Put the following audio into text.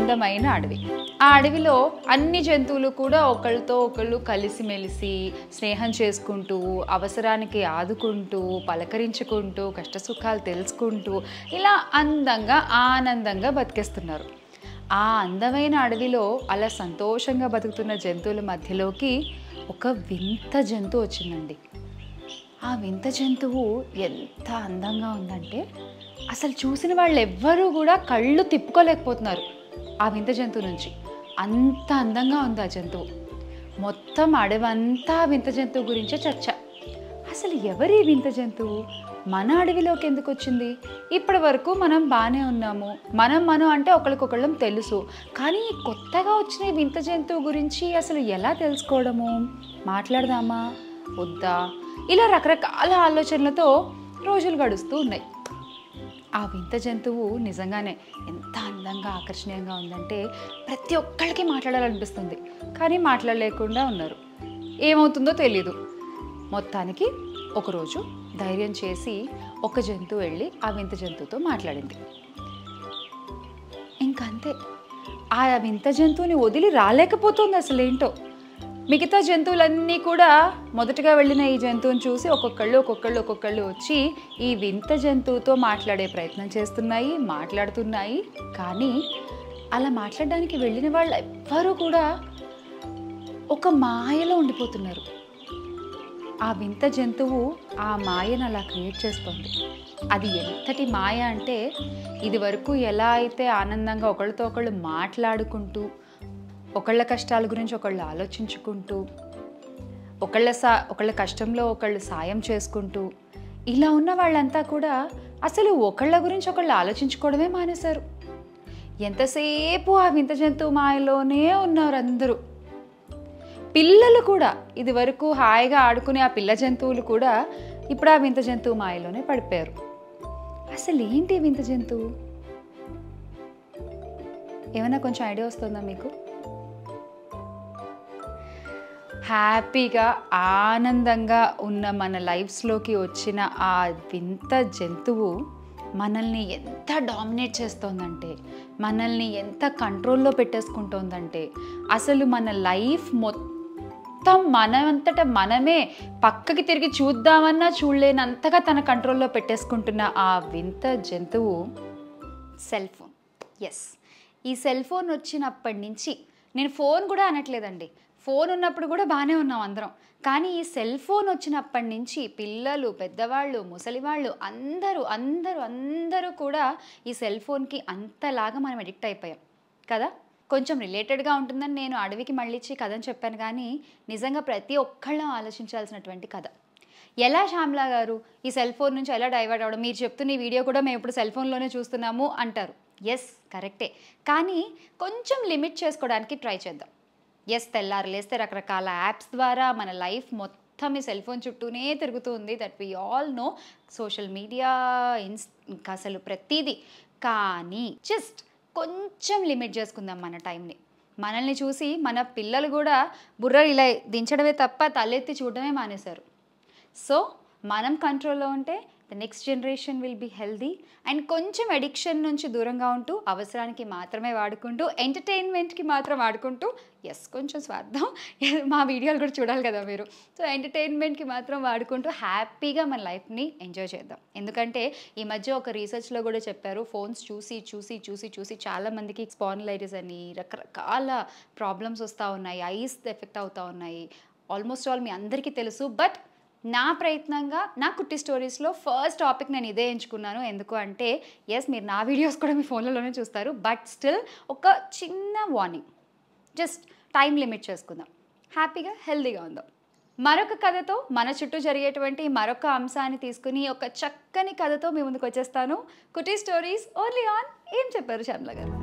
అందమైన అడవి. ఆ అడవిలో అన్ని జంతువులు కూడా ఒకళ్ళతో ఒకళ్ళు కలిసిమెలిసి స్నేహం చేసుకుంటూ, అవసరానికి ఆదుకుంటూ, పలకరించుకుంటూ, కష్టసుఖాలు తెలుసుకుంటూ ఇలా అందంగా ఆనందంగా బతికేస్తున్నారు. ఆ అందమైన అడవిలో అలా సంతోషంగా బతుకుతున్న జంతువుల మధ్యలోకి ఒక వింత జంతువు వచ్చిందండి. ఆ వింత జంతువు ఎంత అందంగా ఉందంటే అసలు చూసిన వాళ్ళు ఎవ్వరూ కూడా కళ్ళు తిప్పుకోలేకపోతున్నారు ఆ వింత జంతువు నుంచి. అంత అందంగా ఉంది ఆ జంతువు. మొత్తం అడవంతా వింత జంతువు గురించే చర్చ. అసలు ఎవరి వింత జంతువు మన అడవిలోకి ఎందుకు వచ్చింది? ఇప్పటి వరకు మనం బాగానే ఉన్నాము, మనం అంటే ఒకరికొకళ్ళం తెలుసు. కానీ కొత్తగా వచ్చిన వింత జంతువు గురించి అసలు ఎలా తెలుసుకోవడము? మాట్లాడదామా వద్దా? ఇలా రకరకాల ఆలోచనలతో రోజులు గడుస్తూ ఉన్నాయి. ఆ వింత జంతువు నిజంగానే ఎంత అందంగా ఆకర్షణీయంగా ఉందంటే ప్రతి ఒక్కరికి మాట్లాడాలనిపిస్తుంది. కానీ మాట్లాడలేకుండా ఉన్నారు. ఏమవుతుందో తెలీదు. మొత్తానికి ఒకరోజు ధైర్యం చేసి ఒక జంతువు వెళ్ళి ఆ వింత జంతువుతో మాట్లాడింది. ఇంకంతే, ఆ వింత జంతువుని వదిలి రాలేకపోతుంది అసలు ఏంటో. మిగతా జంతువులన్నీ కూడా మొదటగా వెళ్ళిన ఈ జంతువుని చూసి ఒక్కొక్కళ్ళు వచ్చి ఈ వింత జంతువుతో మాట్లాడే ప్రయత్నం చేస్తున్నాయి, మాట్లాడుతున్నాయి. కానీ అలా మాట్లాడడానికి వెళ్ళిన వాళ్ళు ఎవ్వరూ కూడా ఒక మాయలో ఉండిపోతున్నారు. ఆ వింత జంతువు ఆ మాయను అలా క్రియేట్ చేస్తుంది. అది ఎంతటి మాయ అంటే ఇది వరకు ఎలా అయితే ఆనందంగా ఒకళ్ళతో ఒకళ్ళు మాట్లాడుకుంటూ, ఒకళ్ళ కష్టాల గురించి ఒకళ్ళు ఆలోచించుకుంటూ, ఒకళ్ళ కష్టంలో ఒకళ్ళు సాయం చేసుకుంటూ ఇలా ఉన్న వాళ్ళంతా కూడా అసలు ఒకళ్ళ గురించి ఒకళ్ళు ఆలోచించుకోవడమే మానేశారు. ఎంతసేపు ఆ వింత జంతువు మాయలోనే ఉన్నారు అందరూ. పిల్లలు కూడా ఇది వరకు హాయిగా ఆడుకునే ఆ పిల్ల జంతువులు కూడా ఇప్పుడు ఆ వింత జంతువు మాయలోనే పడిపోయారు. అసలు ఏంటి వింత జంతువు? ఏమైనా కొంచెం ఐడియా వస్తుందా మీకు? హ్యాపీగా ఆనందంగా ఉన్న మన లైఫ్స్లోకి వచ్చిన ఆ వింత జంతువు మనల్ని ఎంత డామినేట్ చేస్తోందంటే, మనల్ని ఎంత కంట్రోల్లో పెట్టేసుకుంటోందంటే, అసలు మన లైఫ్ మొత్తం మనంతట మనమే పక్కకి తిరిగి చూద్దామన్నా చూడలేనంతగా తన కంట్రోల్లో పెట్టేసుకుంటున్న ఆ వింత జంతువు సెల్ ఫోన్. ఎస్, ఈ సెల్ ఫోన్ వచ్చినప్పటి నుంచి, నేను ఫోన్ కూడా అనట్లేదండి, ఫోన్ ఉన్నప్పుడు కూడా బాగానే ఉన్నాం అందరం. కానీ ఈ సెల్ ఫోన్ వచ్చినప్పటి నుంచి పిల్లలు, పెద్దవాళ్ళు, ముసలివాళ్ళు అందరూ కూడా ఈ సెల్ ఫోన్కి అంతలాగా మనం అడిక్ట్ అయిపోయాం కదా. కొంచెం రిలేటెడ్గా ఉంటుందని నేను అడవికి మళ్ళించి కథని చెప్పాను. కానీ నిజంగా ప్రతి ఒక్కళ్ళం ఆలోచించాల్సినటువంటి కథ. ఎలా శ్యామ్లా గారు ఈ సెల్ ఫోన్ నుంచి ఎలా డైవర్ట్ అవ్వడం? మీరు చెప్తున్న ఈ వీడియో కూడా మేము ఇప్పుడు సెల్ ఫోన్లోనే చూస్తున్నాము అంటారు. ఎస్, కరెక్టే. కానీ కొంచెం లిమిట్ చేసుకోవడానికి ట్రై చేద్దాం. ఎస్, తెల్లారు లేస్తే రకరకాల యాప్స్ ద్వారా మన లైఫ్ మొత్తం ఈ సెల్ ఫోన్ చుట్టూనే తిరుగుతుంది. That we all know. Social media, ఇంకా అసలు ప్రతిదీ. కానీ జస్ట్ కొంచెం లిమిట్ చేసుకుందాం మన టైంని. మనల్ని చూసి మన పిల్లలు కూడా బుర్ర ఇలా దించడమే తప్ప తలెత్తి చూడడమే మానేశారు. సో మనం కంట్రోల్లో ఉంటే the next generation will be healthy. And కొంచెం అడిక్షన్ నుంచి దూరంగా ఉంటూ, అవసరానికి మాత్రమే వాడుకుంటూ, ఎంటర్టైన్మెంట్కి మాత్రం వాడుకుంటూ, ఎస్ కొంచెం స్వార్థం, మా వీడియోలు కూడా చూడాలి కదా మీరు. సో ఎంటర్టైన్మెంట్కి మాత్రం వాడుకుంటూ హ్యాపీగా మన లైఫ్ని ఎంజాయ్ చేద్దాం. ఎందుకంటే ఈ మధ్య ఒక రీసెర్చ్లో కూడా చెప్పారు, ఫోన్స్ చూసి చాలామందికి స్పాండిలైటిస్ అని రకరకాల ప్రాబ్లమ్స్ వస్తూ ఉన్నాయి, ఐస్ ఎఫెక్ట్ అవుతూ ఉన్నాయి. ఆల్మోస్ట్ ఆల్ మీ అందరికీ తెలుసు. బట్ నా ప్రయత్నంగా నా కుట్టి స్టోరీస్లో ఫస్ట్ టాపిక్ నేను ఇదే ఎంచుకున్నాను. ఎందుకు అంటే ఎస్, మీరు నా వీడియోస్ కూడా మీ ఫోన్లలోనే చూస్తారు. బట్ స్టిల్ ఒక చిన్న వార్నింగ్, జస్ట్ టైం లిమిట్ చేసుకుందాం, హ్యాపీగా హెల్తీగా ఉందాం. మరొక కథతో, మన చుట్టూ జరిగేటువంటి మరొక అంశాన్ని తీసుకుని ఒక చక్కని కథతో మీ ముందుకు వచ్చేస్తాను. కుట్టి స్టోరీస్ ఓన్లీ ఆన్ ఏం చెప్పారు శ్యామ్లా గారు.